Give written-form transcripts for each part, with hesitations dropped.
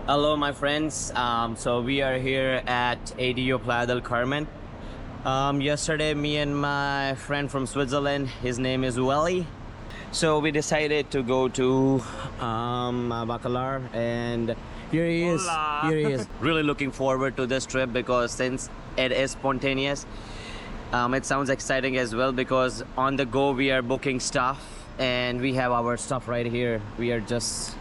Hello my friends, so we are here at ADO Playa del Carmen. Yesterday me and my friend from Switzerland, his name is Welly, so we decided to go to Bacalar, and here he is. Here he is. Really looking forward to this trip because since it is spontaneous, it sounds exciting as well because on the go we are booking stuff and we have our stuff right here. We are just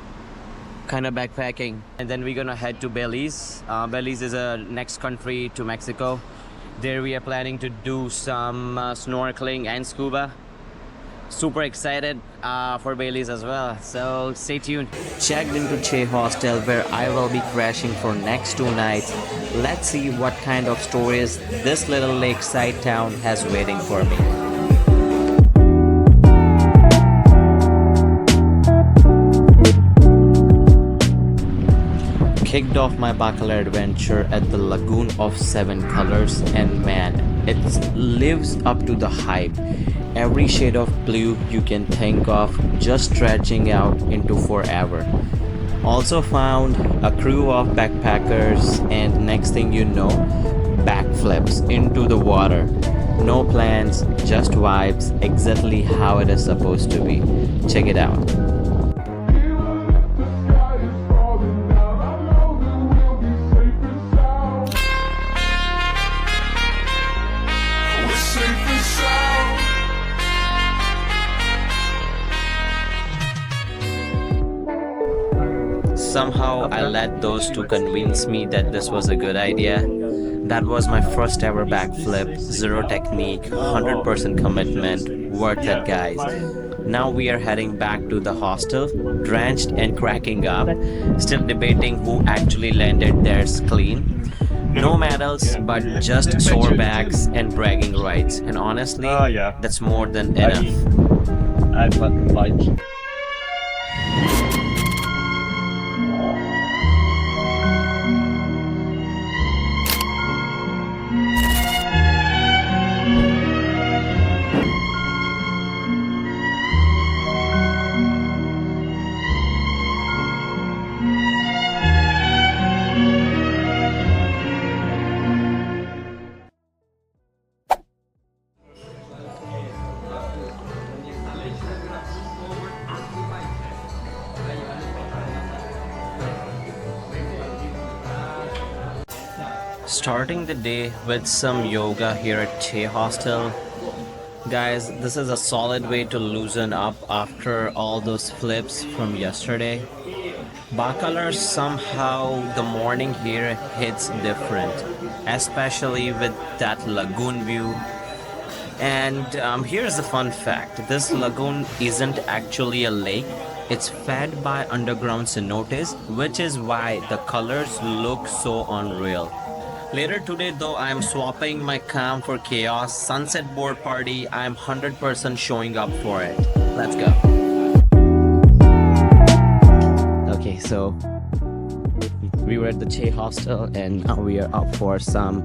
kind of backpacking, and then we're gonna head to Belize. Belize is a next country to Mexico. There we are planning to do some snorkeling and scuba. Super excited for Belize as well, so stay tuned. Checked into Caye Hostel where I will be crashing for next 2 nights. Let's see what kind of stories this little lakeside town has waiting for me. Kicked off my Bacalar adventure at the Lagoon of 7 colors, and man, it lives up to the hype. Every shade of blue you can think of, just stretching out into forever. Also found a crew of backpackers, and next thing you know, backflips into the water. No plans, just vibes, exactly how it is supposed to be. Check it out. Somehow I let those two convince me that this was a good idea. That was my first ever backflip, zero technique, 100% commitment, worth it guys. Now we are heading back to the hostel, drenched and cracking up, still debating who actually landed theirs clean. No medals, but just sore backs and bragging rights, and honestly, that's more than enough. I fucking like. Starting the day with some yoga here at Caye Hostel. Guys, this is a solid way to loosen up after all those flips from yesterday. Bacalar, somehow the morning here hits different, especially with that lagoon view. And here's the fun fact, this lagoon isn't actually a lake. It's fed by underground cenotes, which is why the colors look so unreal. Later today though, I'm swapping my calm for chaos. Sunset board party, I'm 100% showing up for it. Let's go. Okay, so we were at the Caye Hostel and now we are up for some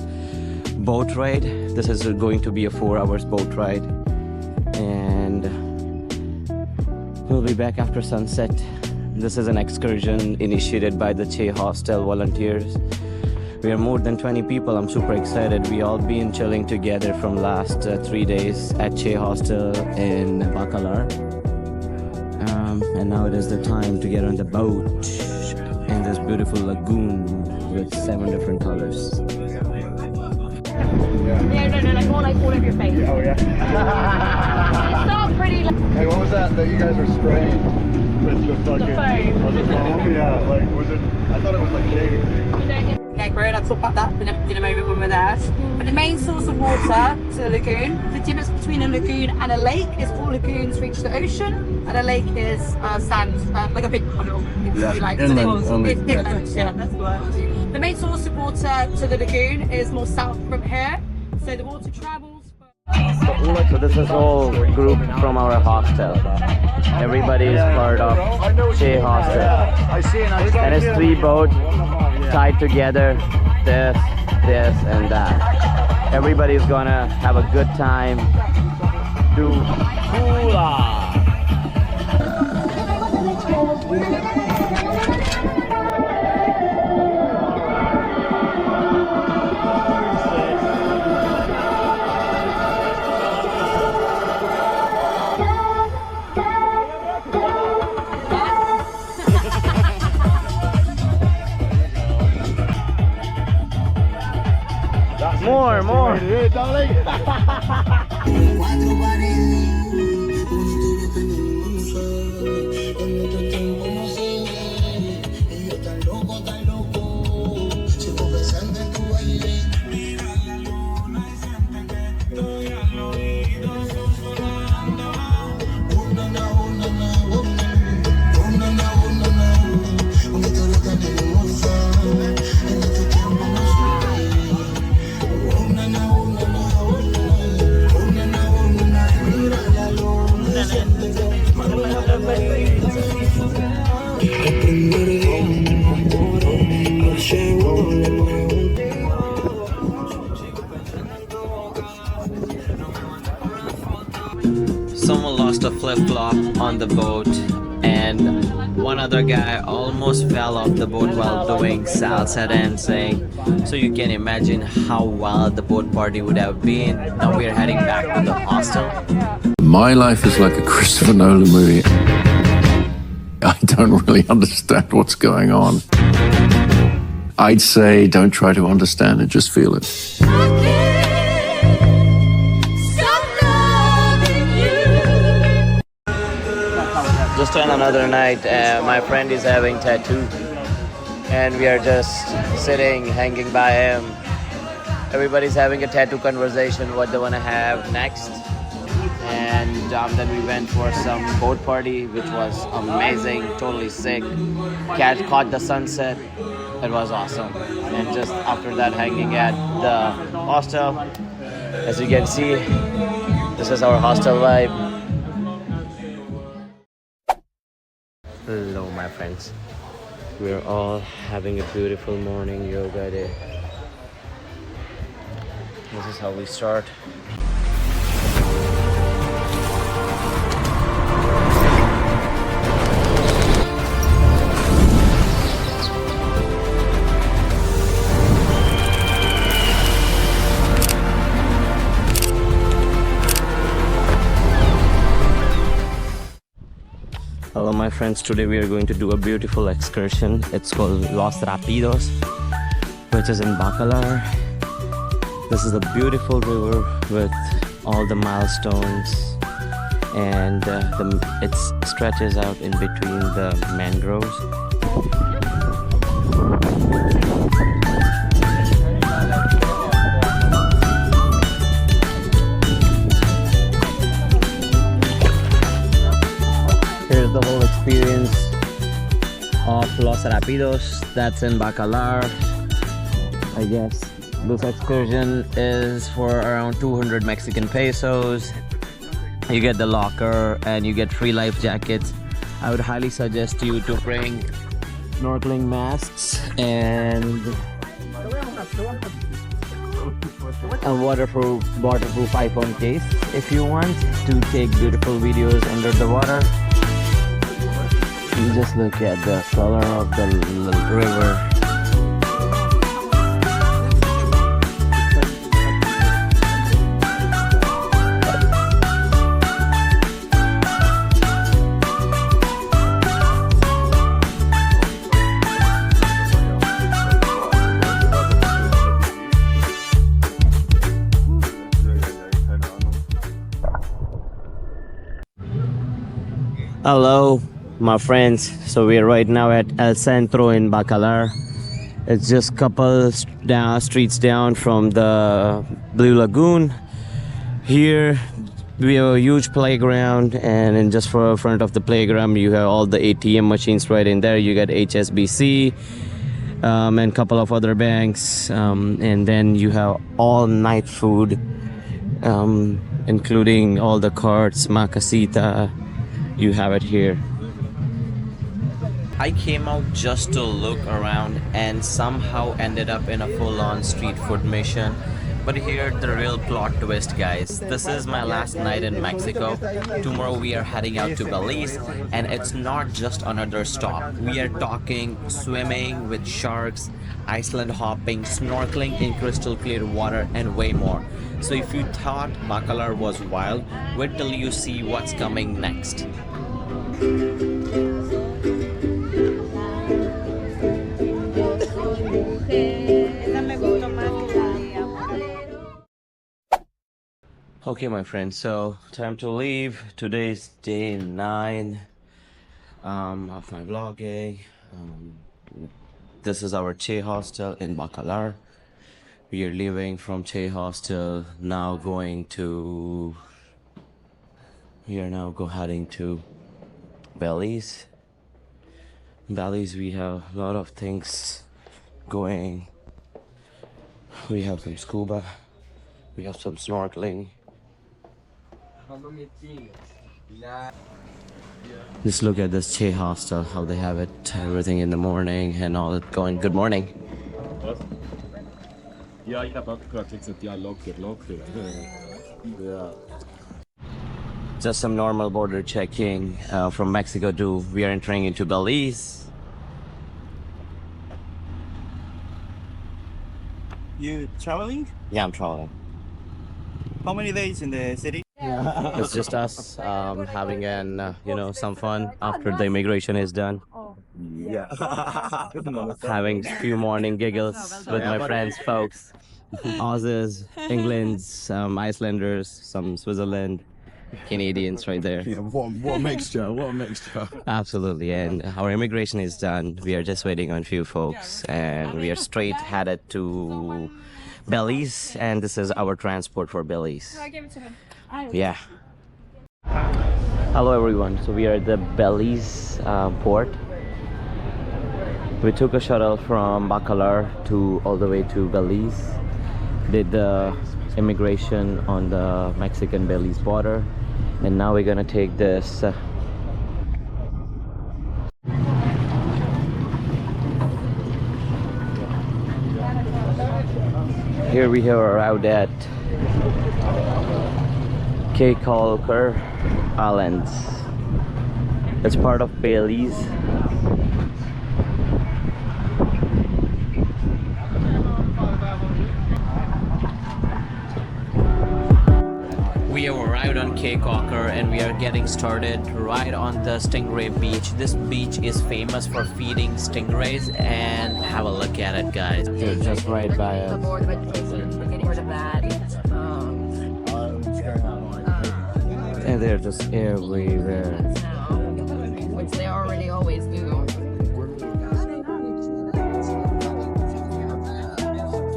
boat ride. This is going to be a 4 hours boat ride, and we'll be back after sunset. This is an excursion initiated by the Caye Hostel volunteers. We are more than 20 people. I'm super excited. We all been chilling together from last 3 days at Caye Hostel in Bacalar. And now it is the time to get on the boat in this beautiful lagoon with 7 different colors. Yeah, no, like more like all over your face. Oh yeah. It's not pretty. Hey, what was that? that you guys are spraying with the fucking on the phone? Yeah, like was it? I thought it was like shaving thing. Okay, great. I'll talk about that in a moment when we're there. But the main source of water to the lagoon, the difference between a lagoon and a lake is all lagoons reach the ocean, and a lake is sand, like a big puddle. Yeah, Like, inland, it's only, inland, yeah, that's the word. The main source of water to the lagoon is more south from here, so the water travels. So this is all group from our hostel. Everybody is part of Caye Hostel. And it's 3 boats tied together, this, and that. Everybody's gonna have a good time. Do hula. More. Hey, darling. Someone lost a flip-flop on the boat, and one other guy almost fell off the boat while doing salsa dancing. So you can imagine how wild the boat party would have been. Now we're heading back to the hostel. My life is like a Christopher Nolan movie. I don't really understand what's going on. I'd say don't try to understand it, just feel it. Just on another night, my friend is having tattoo, and we are just sitting, hanging by him. Everybody's having a tattoo conversation, what they want to have next. And then we went for some boat party, which was amazing, totally sick. Caught the sunset. It was awesome. And just after that, hanging at the hostel. As you can see, this is our hostel vibe. Hello, my friends. We're all having a beautiful morning yoga day. This is how we start. Hello my friends, today we are going to do a beautiful excursion. It's called Los Rápidos, which is in Bacalar. This is a beautiful river with all the milestones, and it stretches out in between the mangroves. Here's the whole experience of Los Rápidos. That's in Bacalar. I guess this excursion is for around 200 Mexican pesos. You get the locker and you get free life jackets. I would highly suggest you to bring snorkeling masks and a waterproof iPhone case if you want to take beautiful videos under the water. You just look at the color of the river. Hello, my friends. So we're right now at El Centro in Bacalar. It's just couple streets down from the Blue Lagoon. Here we have a huge playground, and in just for front of the playground you have all the ATM machines right in there. You got HSBC and couple of other banks, and then you have all night food, including all the carts, macasita. You have it here. I came out just to look around and somehow ended up in a full-on street food mission. But here the real plot twist, guys. This is my last night in Mexico. Tomorrow we are heading out to Belize, and it's not just another stop. We are talking swimming with sharks, island hopping, snorkeling in crystal clear water, and way more. So if you thought Bacalar was wild, wait till you see what's coming next. Okay, my friends, so time to leave. Today's day 9 of my vlogging. This is our Che hostel in Bacalar. We are leaving from Che hostel, now going to... We are now heading to Belize. Belize, we have a lot of things going. We have some scuba, we have some snorkeling. Just look at this Che hostel, how they have it, everything in the morning and all that going. Good morning. Ja, ich habe auch gehört, ja, locker. Ja. Just some normal border checking from Mexico to we are entering into Belize. You traveling? Yeah, I'm traveling. How many days in the city? It's just us having an some fun after the immigration is done. Yeah. Having few morning giggles with my friends, folks. Aussies, Englands, Icelanders, some Switzerland, Canadians right there. Yeah, what a mixture, what a mixture. Absolutely, and our immigration is done. We are just waiting on few folks, and we are straight headed to Belize, and this is our transport for Belize. Yeah. Hello everyone, so we are at the Belize port. We took a shuttle from Bacalar to all the way to Belize, did the immigration on the Mexican-Belize border, and now we're gonna take this here we have arrived at Caye Caulker Islands. It's part of Belize. We have arrived on Caye Caulker and we are getting started right on the Stingray beach. This beach is famous for feeding stingrays, and have a look at it, guys. They're just right by us. And they're just everywhere. Which they already always do.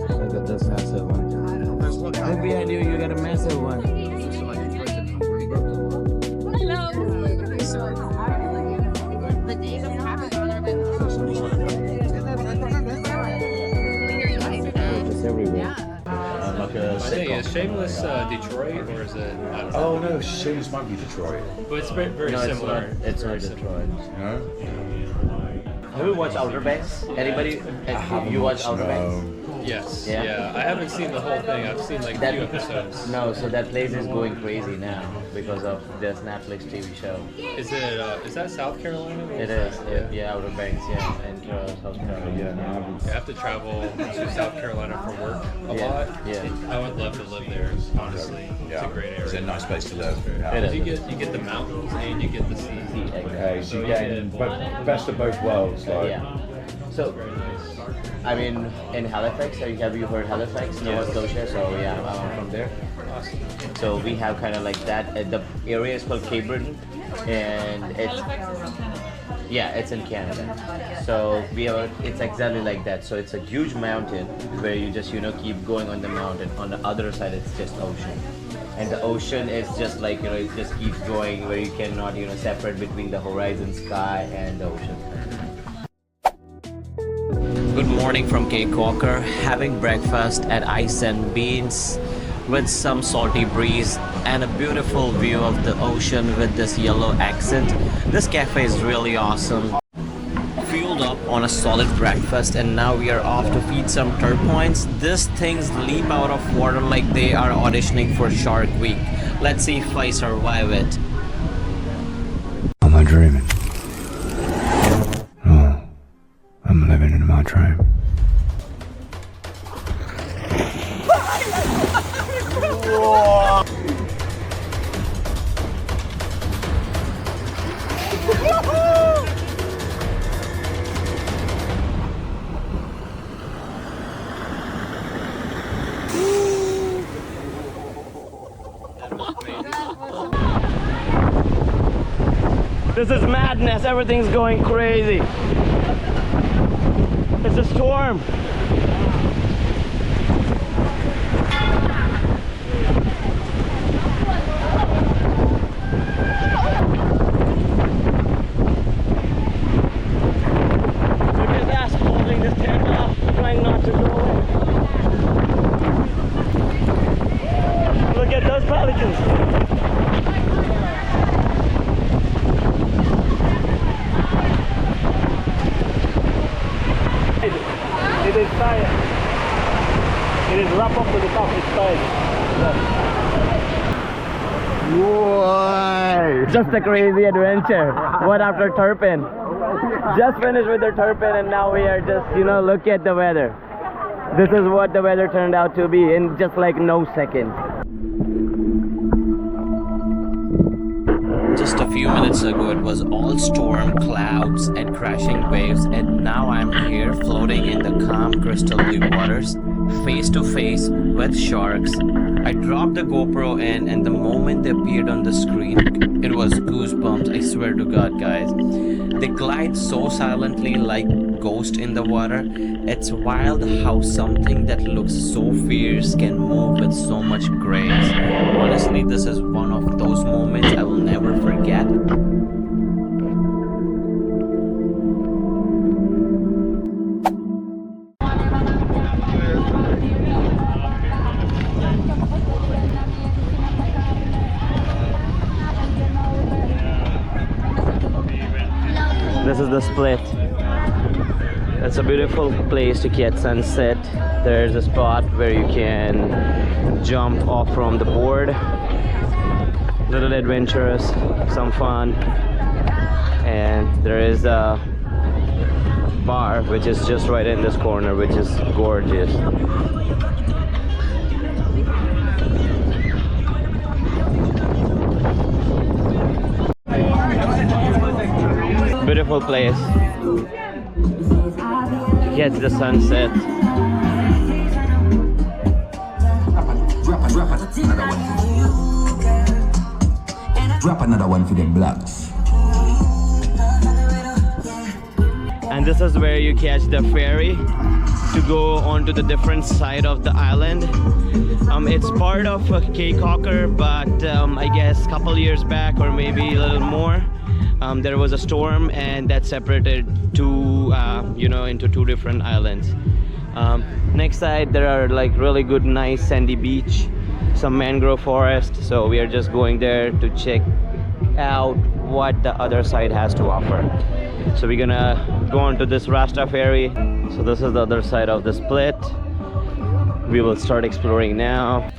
Look at this massive one. Look behind you, you got a massive one. Just everywhere. I think is Shameless Detroit, or is it? I don't know. Oh no, Shameless might be Detroit. But it's very No, similar. it's not very Detroit. No? Have you watched Outer Banks? Anybody? You watch Outer Banks? Yes. Yeah? Yeah. I haven't seen the whole thing. I've seen like a few episodes. No, so that place is going crazy now because of this Netflix TV show. Is it? Is that South Carolina? It is, yeah, Outer Banks, yeah, and South Carolina. Yeah, no, I haven't. I have to travel to South Carolina for work a Yeah, lot. yeah. I would love to live there. Honestly, it's a great It's a area. nice place to live. It is. You get the mountains and you get the sea. Okay, so you're getting best of both worlds, like. Yeah. So, I mean, in Halifax, have you heard Halifax, Nova Scotia? So yeah, I'm from there. So we have kind of like that. The area is called Cape Breton. and it's in Canada. So it's exactly like that. So it's a huge mountain where you just keep going on the mountain. On the other side, it's just ocean. And the ocean is just like, it just keeps going where you cannot, separate between the horizon sky and the ocean. Good morning from Caye Caulker, having breakfast at Ice and Beans with some salty breeze and a beautiful view of the ocean with this yellow accent. This cafe is really awesome. Fueled up on a solid breakfast, and now we are off to feed some tarpons. These things leap out of water like they are auditioning for Shark Week. Let's see if I survive it. Am I dreaming? No, I'm living in my dream. This is madness, everything's going crazy. It's a storm. Look at that, holding this tent up, trying not to go away. Look at those pelicans. It is tired. It is wrapped up to the top. It's tired. Whoa! Just a crazy adventure. What after Turpin? Just finished with the Turpin, and now we are just, look at the weather. This is what the weather turned out to be in just like no seconds. Just a few minutes ago it was all storm, clouds and crashing waves, and now I'm here floating in the calm crystal blue waters, face to face with sharks. I dropped the GoPro in, and the moment they appeared on the screen, it was goosebumps, I swear to God, guys. They glide so silently like ghosts in the water. It's wild how something that looks so fierce can move with so much grace. Honestly, this is one of those moments I will never forget. This is the split. It's a beautiful place to catch sunset. There's a spot where you can jump off from the board. Little adventurous, some fun. And there is a bar which is just right in this corner, which is gorgeous. Beautiful place. Catch the sunset. Drop another one for the blacks. And this is where you catch the ferry to go onto the different side of the island. It's part of Caye Caulker, but I guess a couple years back or maybe a little more, there was a storm and that separated into two different islands. Next side there are like really good nice sandy beach, some mangrove forest, so we are just going there to check out what the other side has to offer. So we're gonna go on to this Rasta ferry. So this is the other side of the split. We will start exploring now.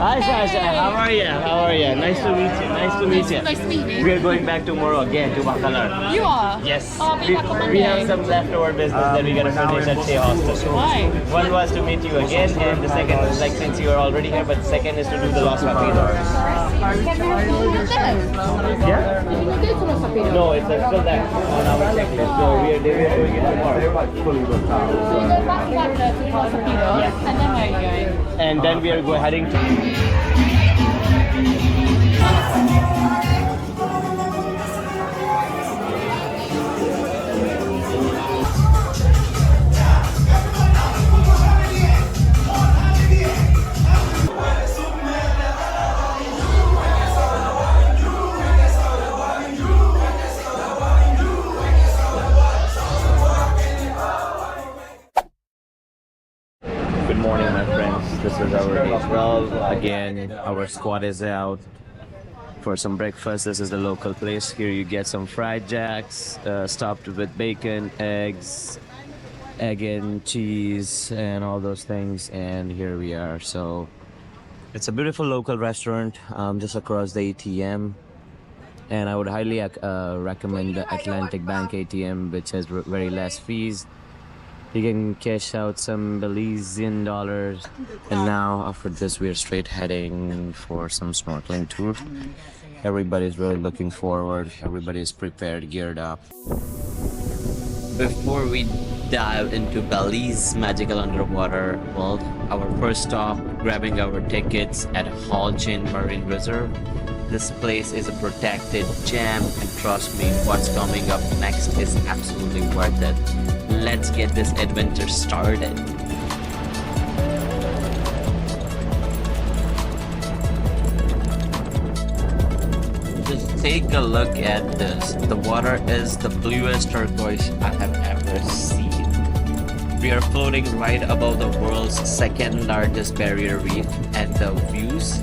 Hi, Sasha. How are you? How are you? Nice to meet you. Nice to meet you. Nice to meet you. We are going back tomorrow again to Bacalar. You are? Yes. Oh, I'll be back on We Monday. have some leftover business that we're gonna finish at Shea Hostel. Why? One was to meet you again, and the second was like since you are already here, but the second is to do the Los Rápidos. Yeah? No, it's still there on our checklist. So we are doing it tomorrow. And then we are heading to. Good morning, my friends. This is our day 12. Again, our squad is out for some breakfast. This is the local place. Here you get some fried jacks, stuffed with bacon, eggs, egg and cheese, and all those things. And here we are. So it's a beautiful local restaurant just across the ATM. And I would highly recommend the Atlantic Bank ATM, which has very less fees. You can cash out some Belizean dollars. And now after this, we're straight heading for some snorkeling tour. Everybody's really looking forward. Everybody's prepared, geared up. Before we dive into Belize's magical underwater world, our first stop, grabbing our tickets at Holchin Marine Reserve. This place is a protected gem, and trust me, what's coming up next is absolutely worth it. Let's get this adventure started. Just take a look at this. The water is the bluest turquoise I have ever seen. We are floating right above the world's second largest barrier reef, and the views,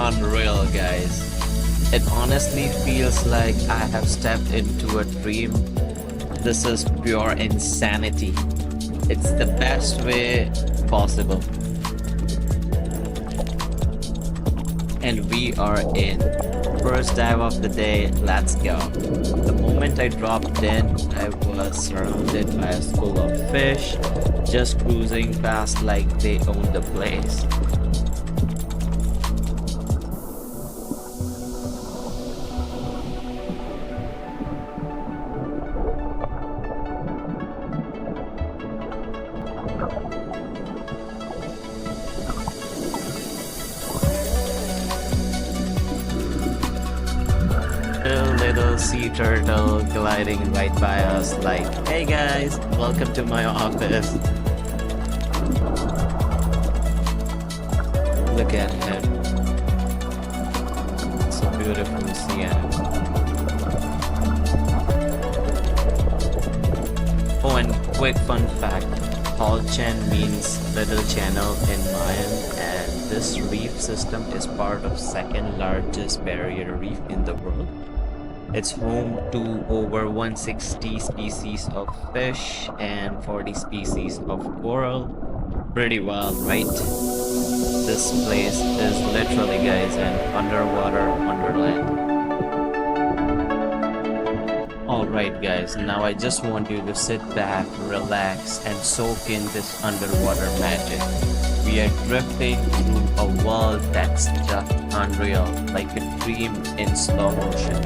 unreal, guys. It honestly feels like I have stepped into a dream. This is pure insanity. It's the best way possible. And we are in. First dive of the day, let's go. The moment I dropped in, I was surrounded by a school of fish, just cruising past like they own the place. Little sea turtle gliding right by us like, hey guys, welcome to my office. Look at him. It's so beautiful to see him. Oh, and quick fun fact, Holchin means little channel in Mayan, and this reef system is part of second largest barrier reef in the world. It's home to over 160 species of fish and 40 species of coral. Pretty wild, right? This place is literally, guys, an underwater wonderland. Alright guys, now I just want you to sit back, relax, and soak in this underwater magic. We are drifting through a world that's just unreal, like a dream in slow motion.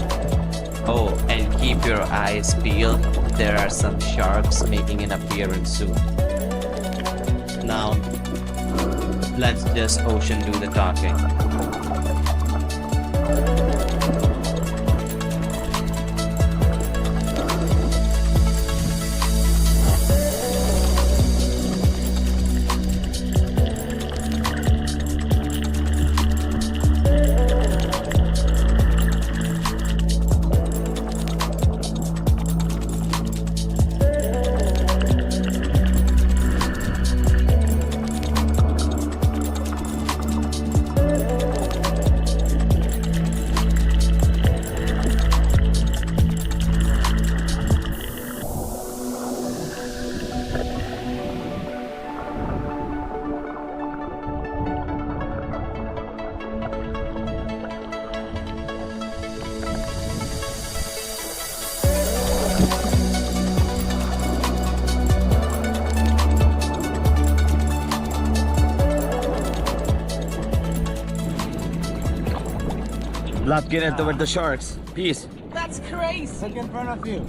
Oh, and keep your eyes peeled. There are some sharks making an appearance soon. Now, let's just ocean do the talking. Let's get into with the sharks. Peace. That's crazy. Look in front of you.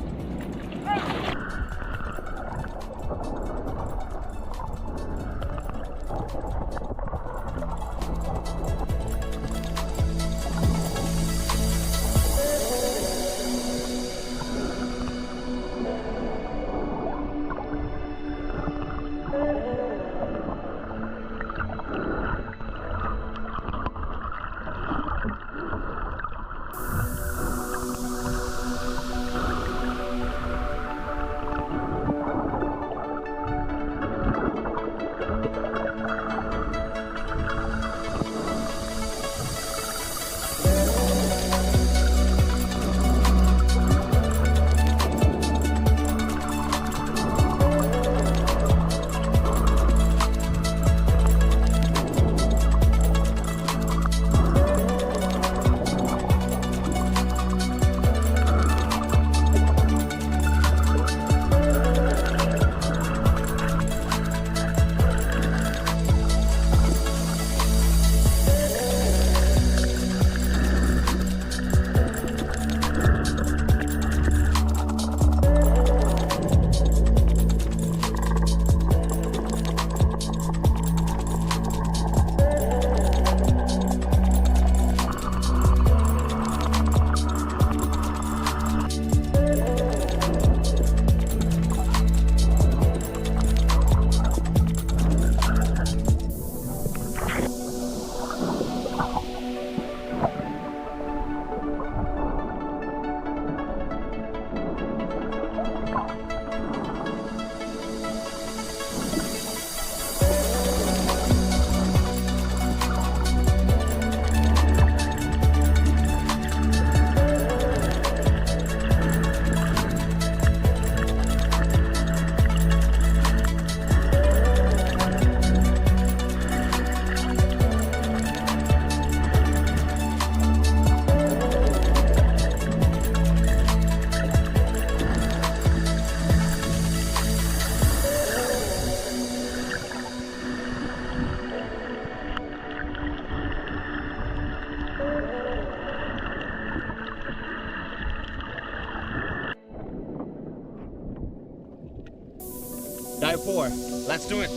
Dive 4. Let's do it.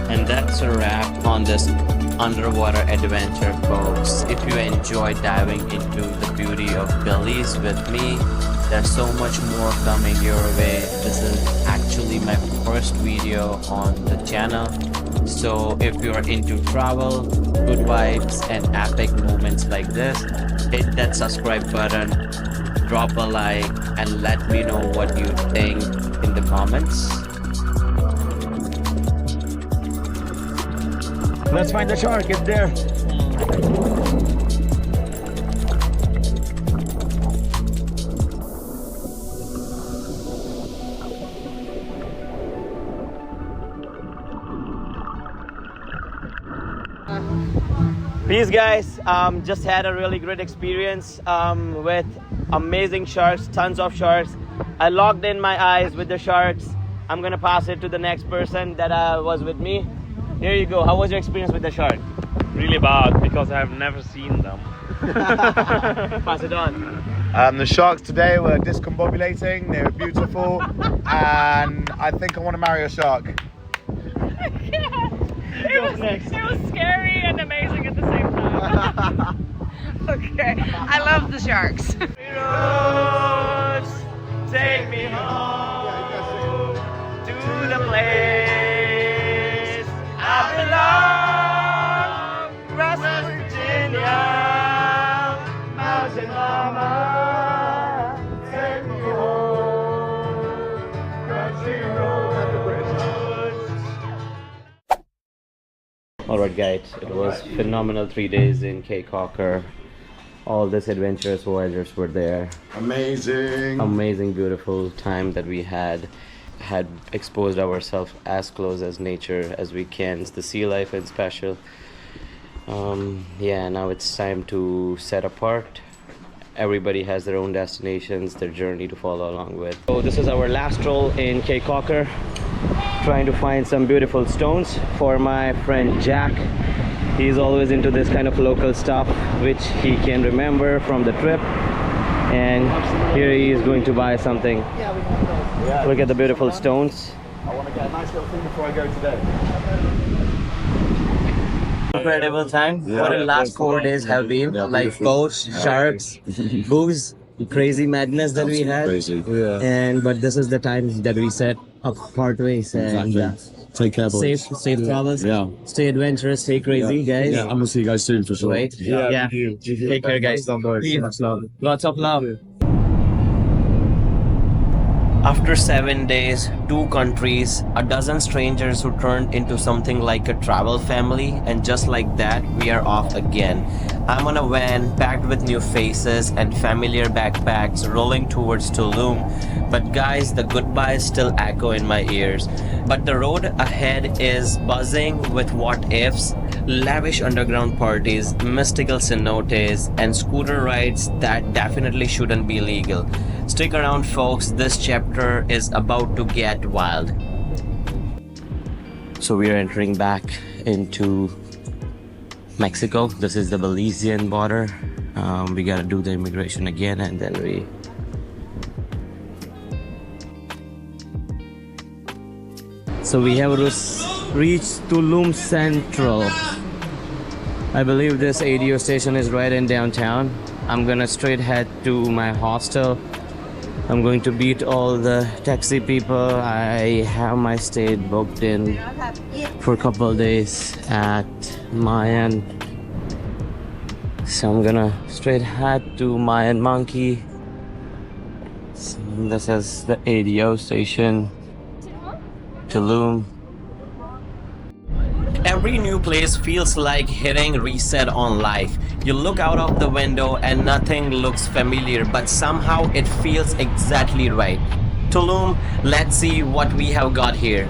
And that's a wrap on this underwater adventure, folks. If you enjoyed diving into the beauty of Belize with me, there's so much more coming your way. This is actually my first video on the channel. So if you're into travel, good vibes, and epic moments like this, hit that subscribe button, drop a like, and let me know what you think in the comments. Let's find the shark, it's there. Peace, guys. Just had a really great experience with amazing sharks, tons of sharks. I locked in my eyes with the sharks. I'm gonna pass it to the next person that was with me. Here you go. How was your experience with the shark? Really bad because I've never seen them. Pass it on. The sharks today were discombobulating, they were beautiful, and I think I want to marry a shark. It was scary and amazing at the same time. Okay, I love the sharks. Take me home to the place I belong, West Virginia, Mountain Mama. Take me home, country roads. Alright guys, it was phenomenal 3 days in Caye Caulker. all these adventurous voyagers were there. Amazing, beautiful time that we had exposed ourselves as close as nature as we can. It's the sea life and special. Yeah, now it's time to set apart. Everybody has their own destinations, their journey to follow along with. So this is our last stroll in Caye Caulker, trying to find some beautiful stones for my friend Jack. He's always into this kind of local stuff which he can remember from the trip, and here he is going to buy something. Look at the beautiful stones. I want to get a nice little thing before I go today. Incredible time. What the last 4 days have been, like boats, sharks, booze, crazy madness that we had. But this is the time that we set up partways, and Take care, boys. safe travels. Yeah. Stay adventurous, stay crazy, guys. Yeah, I'm gonna see you guys soon for sure. Right? Yeah. Take care, guys. Lots of love. After 7 days, 2 countries, a dozen strangers who turned into something like a travel family, and just like that, we are off again. I'm on a van packed with new faces and familiar backpacks rolling towards Tulum. But guys, the goodbyes still echo in my ears. But the road ahead is buzzing with what ifs, lavish underground parties, mystical cenotes, and scooter rides that definitely shouldn't be legal. Stick around, folks, this chapter is about to get wild. So we are entering back into Mexico. This is the Belizean border. We gotta do the immigration again, and then we... So we have reached Tulum Central. I believe this ADO station is right in downtown. I'm gonna straight head to my hostel. I'm going to beat all the taxi people. I have my stay booked in for a couple of days at Mayan. So I'm gonna straight head to Mayan Monkey. So this is the ADO station, Tulum. Every new place feels like hitting reset on life. You look out of the window and nothing looks familiar, but somehow it feels exactly right. Tulum, let's see what we have got here.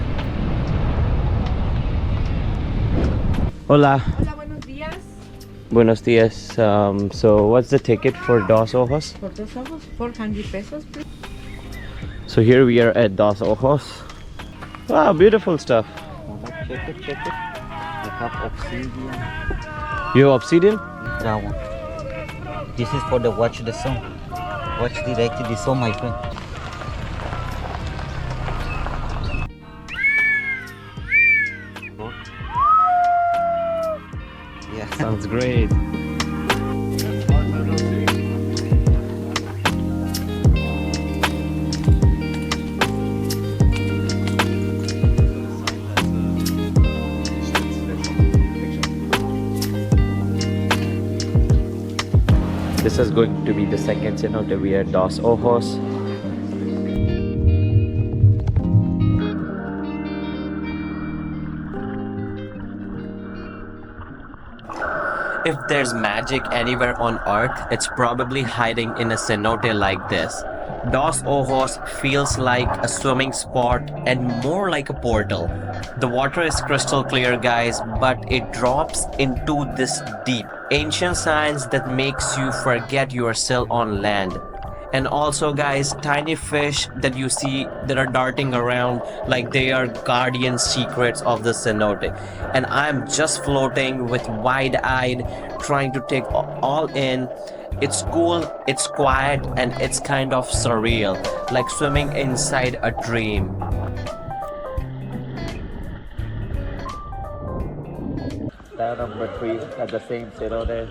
Hola. Hola, buenos días. Buenos dias. So what's the ticket for Dos Ojos? For dos ojos, 400 pesos, please. So here we are at Dos Ojos. Wow, beautiful stuff. Check it. I have obsidian. You have obsidian? That one. This is for the watch the sun. Watch directly the sun, my friend. Yeah. Sounds great. This is going to be the second cenote. We are at Dos Ojos. If there's magic anywhere on earth, it's probably hiding in a cenote like this. Dos Ojos feels like a swimming spot and more like a portal. The water is crystal clear, guys, but it drops into this deep, ancient science that makes you forget you are still on land. And also, guys, tiny fish that you see that are darting around like they are guardian secrets of the cenote. And I'm just floating with wide-eyed, trying to take all in. It's cool, it's quiet, and it's kind of surreal, like swimming inside a dream. Down number 3 at the same cenote.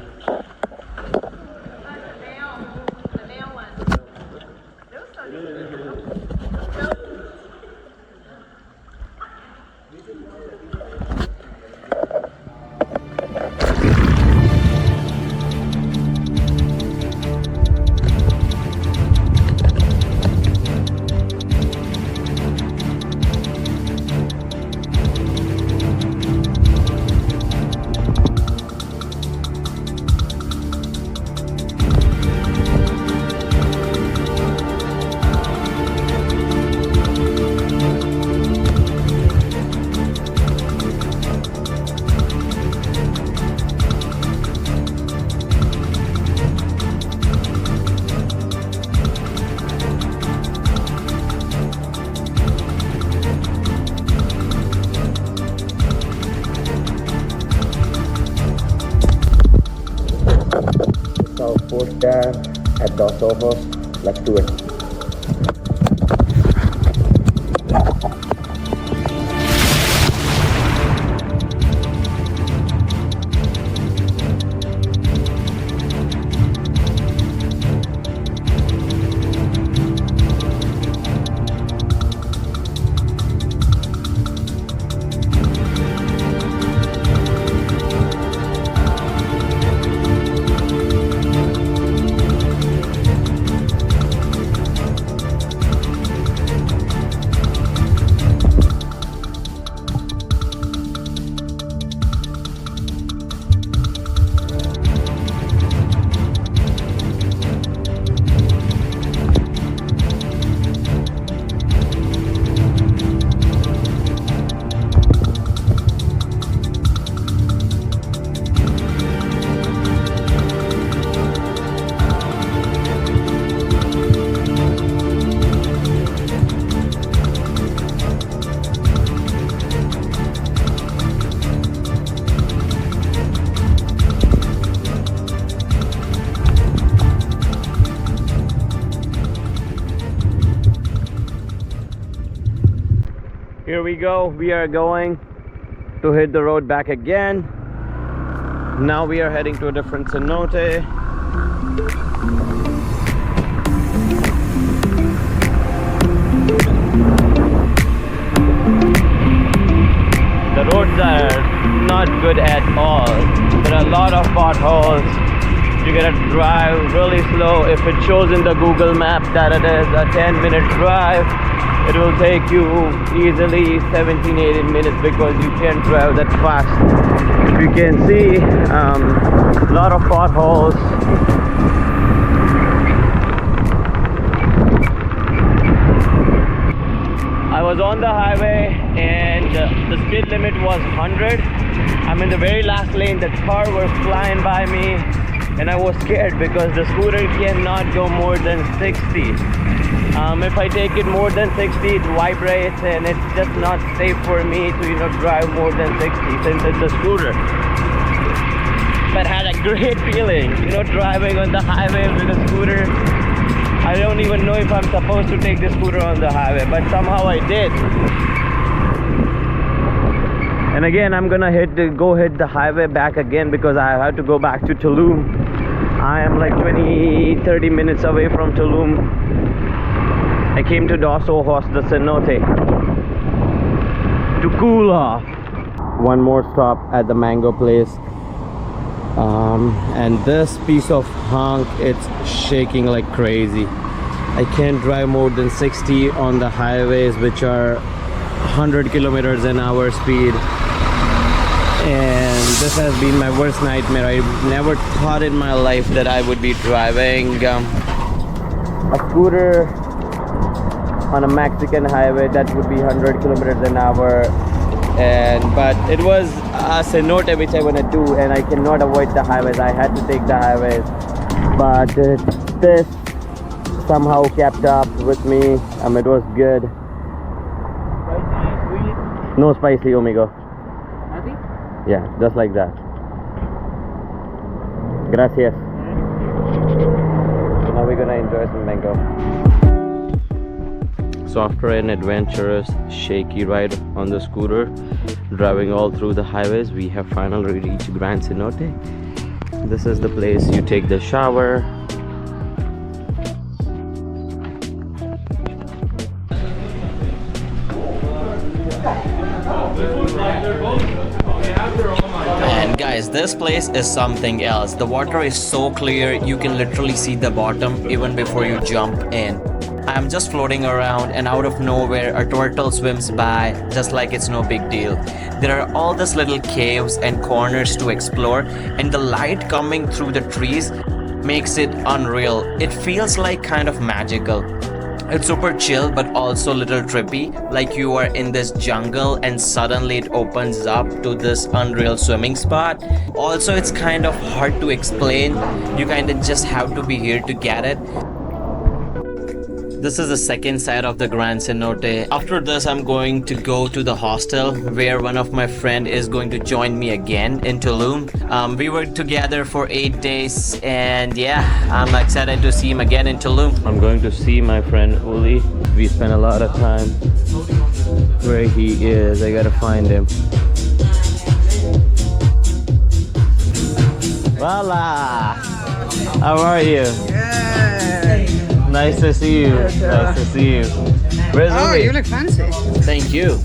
there at Dos Ojos. Let's do it. Here we go. We are going to hit the road back again. Now we are heading to a different cenote. The roads are not good at all. There are a lot of potholes. You gotta drive really slow. If it shows in the Google map that it is a 10-minute drive, it will take you easily 17-18 minutes because you can't drive that fast. You can see a lot of potholes. I was on the highway and the speed limit was 100. I'm in the very last lane. The car was flying by me and I was scared because the scooter cannot go more than 60. If I take it more than 60, it vibrates and it's just not safe for me to drive more than 60 since it's a scooter. But I had a great feeling, driving on the highway with a scooter. I don't even know if I'm supposed to take the scooter on the highway, but somehow I did. And again, I'm gonna go hit the highway back again because I have to go back to Tulum. I am like 20-30 minutes away from Tulum. I came to Dos Ojos, the cenote, to cool off. One more stop at the mango place. And this piece of hunk, it's shaking like crazy. I can't drive more than 60 on the highways, which are 100 kilometers an hour speed. And this has been my worst nightmare. I never thought in my life that I would be driving a scooter on a Mexican highway that would be 100 kilometers an hour. But it was a cenote which I want to do, and I cannot avoid the highways. I had to take the highways, but this somehow kept up with me. It was good. No spicy, Omigo. Nothing? Yeah, just like that. Gracias. Now we're gonna enjoy some mango. So after an adventurous, shaky ride on the scooter, driving all through the highways, we have finally reached Gran Cenote. This is the place you take the shower. And guys, this place is something else. The water is so clear, you can literally see the bottom even before you jump in. I'm just floating around and out of nowhere a turtle swims by just like it's no big deal. There are all these little caves and corners to explore, and the light coming through the trees makes it unreal. It feels like kind of magical. It's super chill but also a little trippy, like you are in this jungle and suddenly it opens up to this unreal swimming spot. Also, it's kind of hard to explain. You kind of just have to be here to get it. This is the second side of the Gran Cenote. After this, I'm going to go to the hostel where one of my friend is going to join me again in Tulum. We were together for 8 days, and yeah, I'm excited to see him again in Tulum. I'm going to see my friend Uli. We spent a lot of time where he is. I gotta find him. Voila! How are you? Nice to see you. Nice to see you. Where's Uli? You look fancy. Thank you.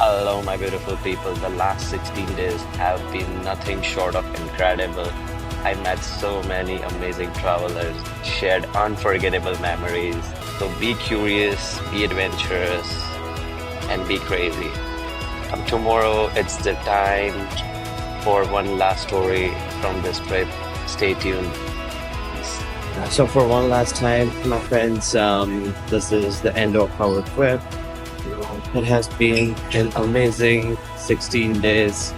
Hello my beautiful people, the last 16 days have been nothing short of incredible. I met so many amazing travelers, shared unforgettable memories. So be curious, be adventurous, and be crazy. Tomorrow it's the time for one last story from this trip. Stay tuned. So for one last time, my friends, this is the end of our trip. It has been an amazing 16 days,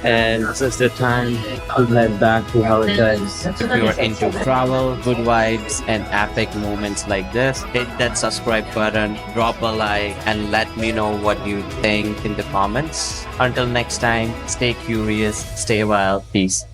and this is the time to head back to Halifax. If you are into travel, good vibes, and epic moments like this, hit that subscribe button, drop a like, and let me know what you think in the comments. Until next time, stay curious, stay wild, peace.